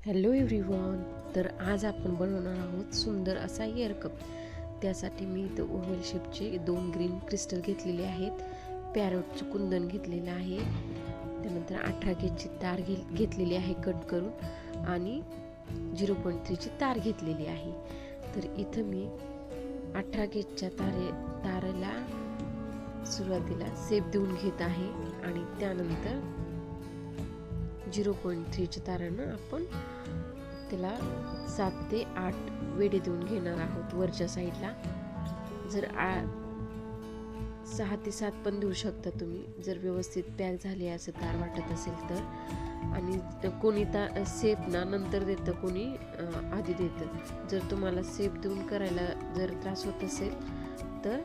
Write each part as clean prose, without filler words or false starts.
Hello everyone. तर आज आपण बनवणार आहोत सुंदर असा इयर कप. त्यासाठी मी इथं ओव्हल शेपचे 2 ग्रीन क्रिस्टल घेतलेले आहेत, पॅरोटचं कुंदन घेतलेलं आहे, त्यानंतर 18 गेजची तार घेतलेली आहे कट करून, आणि 0.3ची तार घेतलेली आहे. तर इथं मी 18 गेजच्या तारेला सुरुवातीला सेप देऊन घेत आहे आणि त्यानंतर 0.3च्या तारानं आपण त्याला 7 ते 8 वेढे देऊन घेणार आहोत वरच्या साईडला. जर 6 ते 7 पण देऊ शकता तुम्ही, जर व्यवस्थित पॅक झाले असं तार वाटत असेल तर. आणि कोणी सेप ना नंतर देतं, कोणी आधी देतं. जर तुम्हाला सेप देऊन करायला जर त्रास होत असेल तर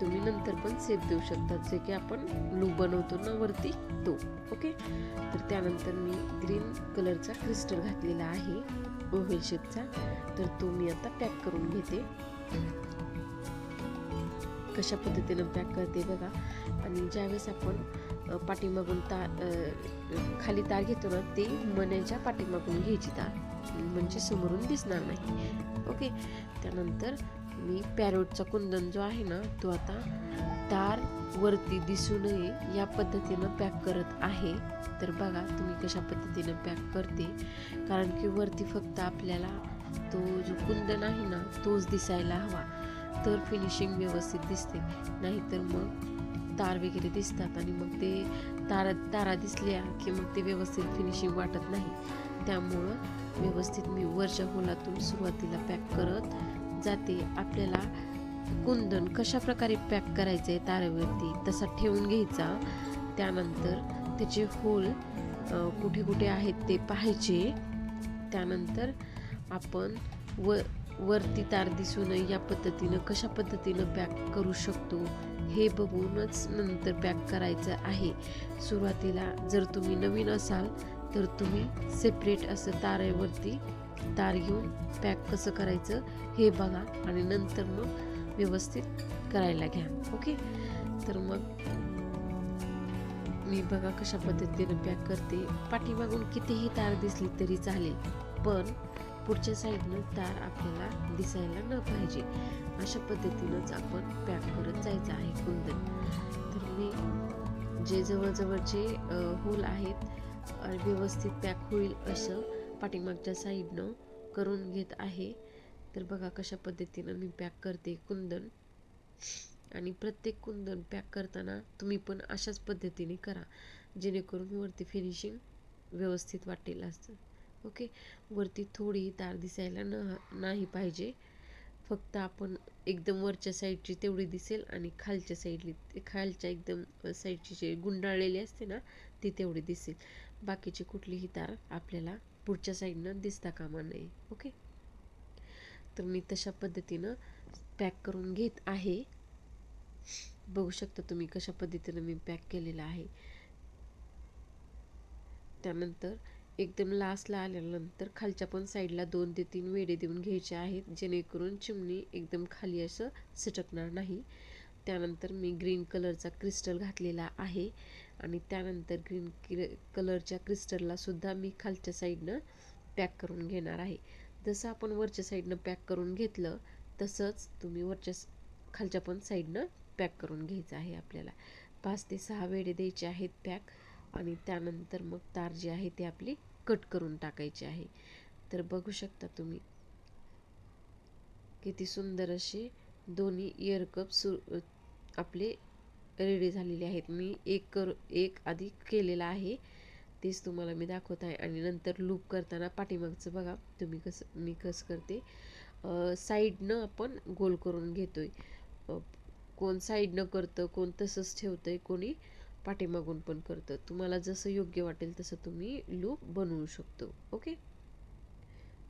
तुम्ही नंतर पण सेप देऊ शकता, जे की आपण लूप बनवतो ना वरती तो. ओके. तर त्यानंतर मी ग्रीन कलरचा क्रिस्टल घातलेला आहे ओव्हल शेपचा, तर तो मी आता पॅक करून घेते. कशा पद्धतीनं पॅक करते बघा. आणि ज्यावेळेस आपण पाठीमागून खाली तार घेतो ना, ते मण्याच्या पाठीमागून घ्यायची तार, म्हणजे समोरून दिसणार नाही. ओके. त्यानंतर मी पॅरोटचा कुंदन जो आहे ना, तो आता तार वरती दिसू नये या पद्धतीनं पॅक करत आहे. तर बघा तुम्ही कशा पद्धतीनं पॅक करते, कारण की वरती फक्त आपल्याला तो जो कुंदन आहे ना तोच दिसायला हवा, तर फिनिशिंग व्यवस्थित दिसते. नाहीतर मग तार वगैरे दिसतात आणि मग ते तारा दिसल्या की मग ते व्यवस्थित फिनिशिंग वाटत नाही. त्यामुळं व्यवस्थित मी वरच्या होलातून सुरुवातीला पॅक करत जाते. आपल्याला कुंदन कशा प्रकारे पॅक करायचंय तारेवरती तसा ठेवून घ्यायचा. त्यानंतर त्याचे होल कुठे कुठे आहेत ते पाहायचे. त्यानंतर आपण वरती तार दिसू नये या पद्धतीनं कशा पद्धतीनं पॅक करू शकतो हे बघूनच नंतर पॅक करायचं आहे. सुरुवातीला जर तुम्ही नवीन असाल तर तुम्ही सेपरेट असं तारेवरती तार घेऊन पॅक कसं करायचं हे बघा आणि नंतर मग व्यवस्थित करायला घ्या. ओके. तर मग मी बघा कशा पद्धतीने पॅक करते. पाठीमागून कितीही तार दिसली तरी चालेल, पण पुढच्या साईडनं तार आपल्याला दिसायला न पाहिजे. अशा पद्धतीनंच आपण पॅक करत जायचं आहे कुंदन. तर मी जे जवळजवळचे होल आहेत व्यवस्थित पॅक होईल असं पाठीमागच्या साईडनं करून घेत आहे. तर बघा कशा पद्धतीनं मी पॅक करते कुंदन. आणि प्रत्येक कुंदन पॅक करताना तुम्ही पण अशाच पद्धतीने करा, जेणेकरून वरती फिनिशिंग व्यवस्थित वाटेल असं. ओके. वरती थोडी तार दिसायला नाही पाहिजे, फक्त आपण एकदम वरच्या साईडची तेवढी दिसेल आणि खालच्या एकदम साईडची जे गुंडाळलेली असते ना ती तेवढी दिसेल. बाकीची कुठलीही तार आपल्याला पुढच्या साईडनं दिसता कामा नये. ओके. तर मी तशा पद्धतीनं पॅक करून घेत आहे. बघू शकता तुम्ही कशा पद्धतीनं मी पॅक केलेलं आहे. त्यानंतर एकदम लास्टला आल्यानंतर खालच्या पण साईडला 2 ते 3 वेढे देऊन घ्यायचे आहेत, जेणेकरून चिमणी एकदम खाली असं सटकणार नाही. त्यानंतर मी ग्रीन कलरचा क्रिस्टल घातलेला आहे आणि त्यानंतर ग्रीन कलरच्या क्रिस्टलला सुद्धा मी खालच्या साईडनं पॅक करून घेणार आहे. जसं आपण वरच्या साईडनं पॅक करून घेतलं तसंच तुम्ही खालच्या पण साईडनं पॅक करून घ्यायचं आहे. आपल्याला 5 ते 6 वेढे द्यायचे आहेत पॅक, आणि त्यानंतर मग तार जी आहे ती आपली कट करून टाकायची आहे. तर बघू शकता तुम्ही किती सुंदर असे दोन्ही इयर कप आपले रेडी झालेले आहेत. मी एक आधी केलेला आहे, तेच तुम्हाला मी दाखवत आहे. आणि नंतर लूप करताना पाठीमागचं बघा तुम्ही मी कसं करते. साईडनं आपण गोल करून घेतोय. कोण साईडनं करतं, कोण तसंच ठेवतंय, कोणी पाठीमागून पण करतं. तुम्हाला जसं योग्य वाटेल तसं तुम्ही लूप बनवू शकतो. ओके.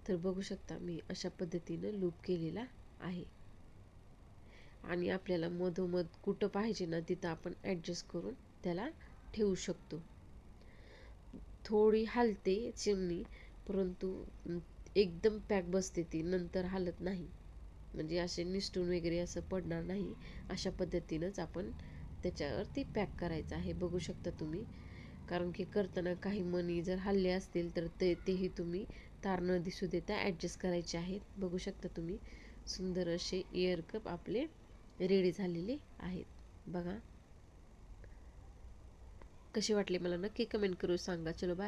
तर बघू शकता मी अशा पद्धतीनं लूप केलेला आहे. आणि आपल्याला मधोमध कुठं पाहिजे ना तिथं आपण ॲडजस्ट करून त्याला ठेवू शकतो. थोडी हलते चिमणी, परंतु एकदम पॅक बसते ती, नंतर हालत नाही. म्हणजे असे निसटून वगैरे असं पडणार नाही. अशा पद्धतीनंच आपण त्याच्यावरती पॅक करायचं आहे. बघू शकता तुम्ही, कारण की करताना काही मणी जर हल्ले असतील तर तेही तुम्ही तार न दिसू देता ॲडजस्ट करायचे आहेत. बघू शकता तुम्ही सुंदर असे इयर कप आपले रेडी झालेले आहेत बघा. कसे वाटले मला नक्की कमेंट करून सांगा. चलो बाय.